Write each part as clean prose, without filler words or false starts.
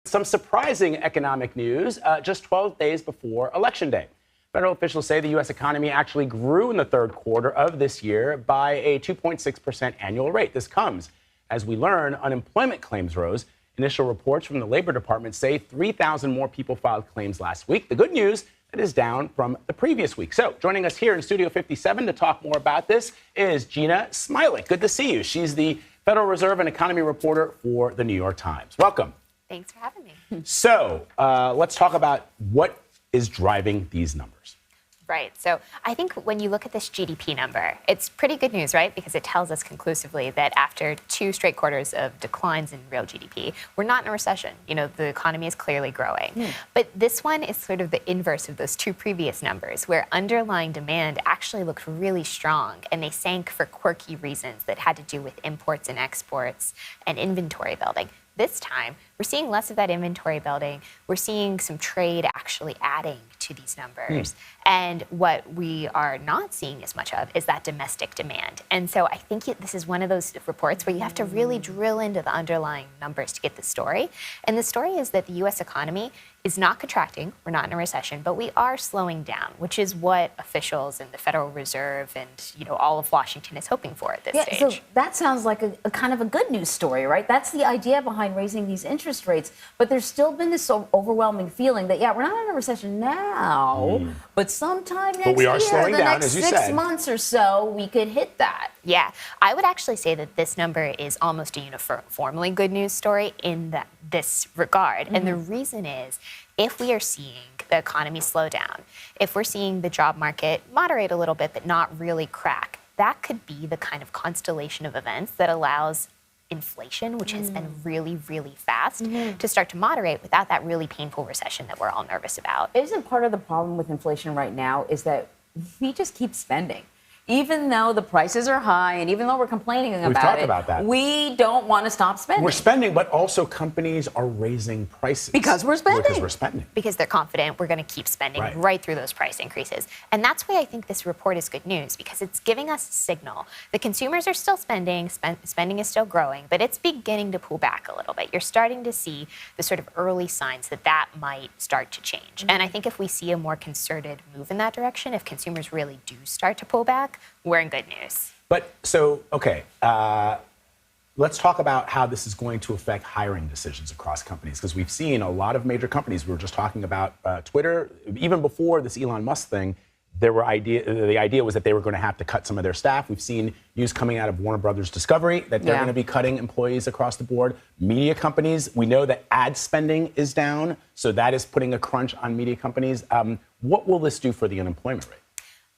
Some surprising economic news just 12 days before Election Day. Federal officials say the U.S. economy actually grew in the third quarter of this year by a 2.6% annual rate. This comes as we learn unemployment claims rose. Initial reports from the Labor Department say 3,000 more people filed claims last week. The good news, it is down from the previous week. So joining us here in Studio 57 to talk more about this is Jeanna Smialek. Good to see you. She's the Federal Reserve and economy reporter for the New York Times. Welcome. Thanks for having me. So let's talk about what is driving these numbers. Right. So I think when you look at this GDP number, it's pretty good news, right? Because it tells us conclusively that after 2 straight quarters of declines in real GDP, we're not in a recession. You know, the economy is clearly growing. But this one is sort of the inverse of those 2 previous numbers, where underlying demand actually looked really strong, and they sank for quirky reasons that had to do with imports and exports and inventory building. This time, we're seeing less of that inventory building. We're seeing some trade actually adding to these numbers. And what we are not seeing as much of is that domestic demand. And so I think this is one of those reports where you have to really drill into the underlying numbers to get the story. And the story is that the U.S. economy is not contracting. We're not in a recession, but we are slowing down, which is what officials and the Federal Reserve and, you know, all of Washington is hoping for at this stage. So that sounds like a kind of a good news story, right? That's the idea behind raising these interest rates. But there's still been this overwhelming feeling that, yeah, we're not in a recession now, but sometime next we are year, slowing the down, next as you 6 said. months or so, we could hit that. Yeah, I would actually say that this number is almost a uniformly good news story in this regard. And the reason is, if we are seeing the economy slow down, if we're seeing the job market moderate a little bit but not really crack, that could be the kind of constellation of events that allows inflation, which has been really, really fast, to start to moderate without that really painful recession that we're all nervous about. Isn't part of the problem with inflation right now is that we just keep spending? Even though the prices are high and even though we're complaining about it, we don't want to stop spending. We're spending, but also companies are raising prices. Because we're spending. Because we're spending. Because they're confident we're going to keep spending right through those price increases. And that's why I think this report is good news, because it's giving us a signal. The consumers are still spending, spending is still growing, but it's beginning to pull back a little bit. You're starting to see the sort of early signs that that might start to change. And I think if we see a more concerted move in that direction, if consumers really do start to pull back, we're in good news. But so, okay, let's talk about how this is going to affect hiring decisions across companies, because we've seen a lot of major companies. We were just talking about Twitter. Even before this Elon Musk thing, the idea was that they were going to have to cut some of their staff. We've seen news coming out of Warner Brothers Discovery that they're going to be cutting employees across the board. Media companies, we know that ad spending is down, so that is putting a crunch on media companies. What will this do for the unemployment rate?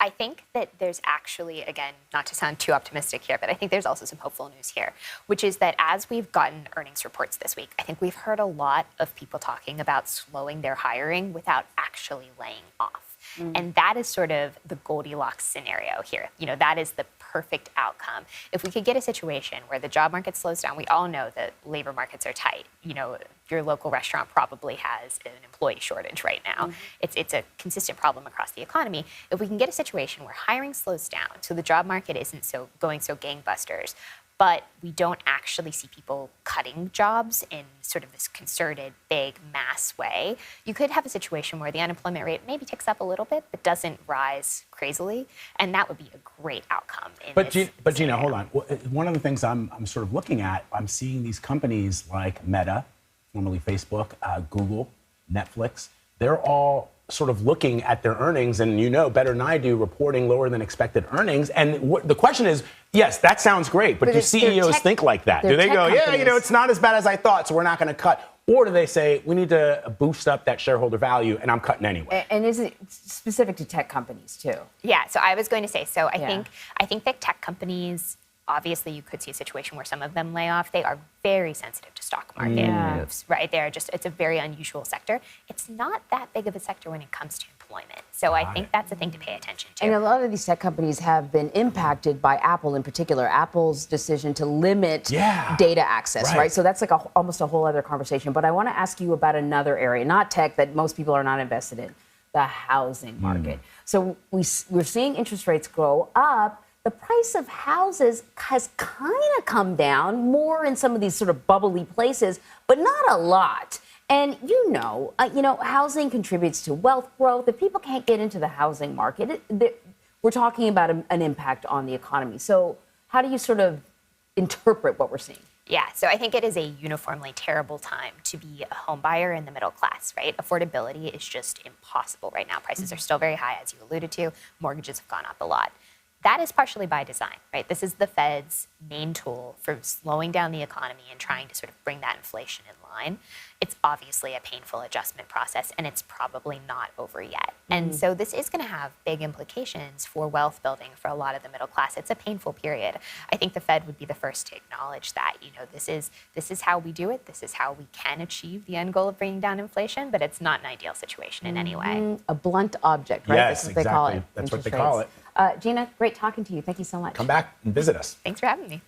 I think that there's actually, again, not to sound too optimistic here, but I think there's also some hopeful news here, which is that as we've gotten earnings reports this week, I think we've heard a lot of people talking about slowing their hiring without actually laying off. And that is sort of the Goldilocks scenario here. You know, that is the perfect outcome. If we could get a situation where the job market slows down, we all know that labor markets are tight. You know, your local restaurant probably has an employee shortage right now. It's a consistent problem across the economy. If we can get a situation where hiring slows down, so the job market isn't going so gangbusters, but we don't actually see people cutting jobs in sort of this concerted, big, mass way, you could have a situation where the unemployment rate maybe ticks up a little bit, but doesn't rise crazily, and that would be a great outcome. But Jeanna, hold on. One of the things I'm sort of looking at, I'm seeing these companies like Meta, formerly Facebook, Google, Netflix, they're all sort of looking at their earnings, and you know better than I do, reporting lower than expected earnings. And the question is, yes, that sounds great, but do CEOs think like that? Do they go, yeah, you know, it's not as bad as I thought, so we're not going to cut? Or do they say, we need to boost up that shareholder value, and I'm cutting anyway? And is it specific to tech companies, too? Yeah, so I was going to say, I think that tech companies, obviously, you could see a situation where some of them lay off. They are very sensitive to stock market moves, right? It's a very unusual sector. It's not that big of a sector when it comes to employment. So I think that's a thing to pay attention to. And a lot of these tech companies have been impacted by Apple in particular. Apple's decision to limit data access, right? So that's like almost a whole other conversation. But I want to ask you about another area, not tech, that most people are not invested in, the housing market. So we're seeing interest rates go up. The price of houses has kind of come down more in some of these sort of bubbly places, but not a lot. And housing contributes to wealth growth. If people can't get into the housing market, we're talking about an impact on the economy. So how do you sort of interpret what we're seeing? Yeah, so I think it is a uniformly terrible time to be a home buyer in the middle class, right? Affordability is just impossible right now. Prices are still very high, as you alluded to. Mortgages have gone up a lot. That is partially by design, right? This is the Fed's main tool for slowing down the economy and trying to sort of bring that inflation in line. It's obviously a painful adjustment process, and it's probably not over yet. And so this is going to have big implications for wealth building for a lot of the middle class. It's a painful period. I think the Fed would be the first to acknowledge that, this is how we do it. This is how we can achieve the end goal of bringing down inflation, but it's not an ideal situation in any way. A blunt object, right? Yes, That's what they call it. That's what they call it. Jeanna, great talking to you. Thank you so much. Come back and visit us. Thanks for having me.